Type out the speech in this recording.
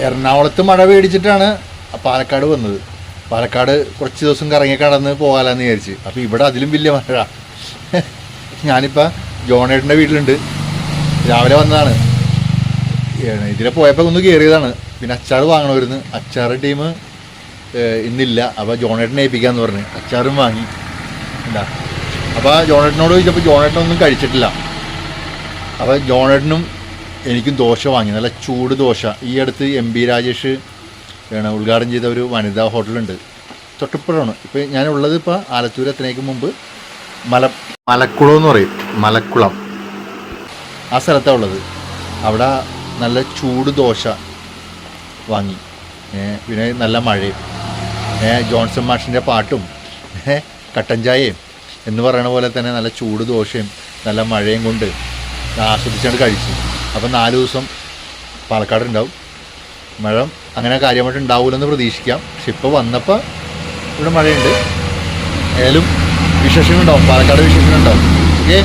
എറണാകുളത്ത് മഴ പേടിച്ചിട്ടാണ് പാലക്കാട് വന്നത്. പാലക്കാട് കുറച്ച് ദിവസം കറങ്ങി കടന്ന് പോകാമെന്ന് വിചാരിച്ച്. അപ്പോൾ ഇവിടെ അതിലും വലിയ മഴ. ഞാനിപ്പോൾ ജോണേട്ടൻ്റെ വീട്ടിലുണ്ട്. രാവിലെ വന്നതാണ്. ഇതിലെ പോയപ്പോൾ ഒന്ന് കയറിയതാണ്. പിന്നെ അച്ചാർ വാങ്ങണമായിരുന്നു. അച്ചാർ ടീം ഇന്നില്ല. അപ്പോൾ ജോണേട്ടനെ ഏൽപ്പിക്കാമെന്ന് പറഞ്ഞ് അച്ചാറും വാങ്ങി. എന്താ അപ്പോൾ ജോണേട്ടനോട് ചോദിച്ചപ്പോൾ ജോണേട്ടനൊന്നും കഴിച്ചിട്ടില്ല. അപ്പോൾ ജോണേട്ടനും എനിക്കും ദോശ വാങ്ങി, നല്ല ചൂട് ദോശ. ഈ അടുത്ത് MP രാജേഷ് ഉദ്ഘാടനം ചെയ്ത ഒരു വനിതാ ഹോട്ടലുണ്ട്, തൊട്ടിപ്പുറമാണ്. ഇപ്പോൾ ഞാനുള്ളത് ഇപ്പോൾ ആലത്തൂർ എത്തുന്നതിന് മുമ്പ് മലക്കുളം എന്ന് പറയും, മലക്കുളം ആ സ്ഥലത്താണ് ഉള്ളത്. അവിടെ നല്ല ചൂട് ദോശ വാങ്ങി. പിന്നെ നല്ല മഴയും ജോൺസൺ മാഷിൻ്റെ പാട്ടും കട്ടൻ ചായയും എന്ന് പറയുന്ന പോലെ തന്നെ നല്ല ചൂട് ദോശയും നല്ല മഴയും കൊണ്ട് ആസ്വദിച്ചാണ് കഴിച്ചു. അപ്പം 4 ദിവസം പാലക്കാട് ഉണ്ടാവും. മഴ അങ്ങനെ കാര്യമായിട്ട് ഉണ്ടാവില്ലെന്ന് പ്രതീക്ഷിക്കാം. പക്ഷെ ഇപ്പോൾ വന്നപ്പോൾ ഇവിടെ മഴയുണ്ട്. ഏതായാലും വിശേഷങ്ങളുണ്ടാവും, പാലക്കാട് വിശേഷങ്ങളുണ്ടാവും. ഓക്കെ.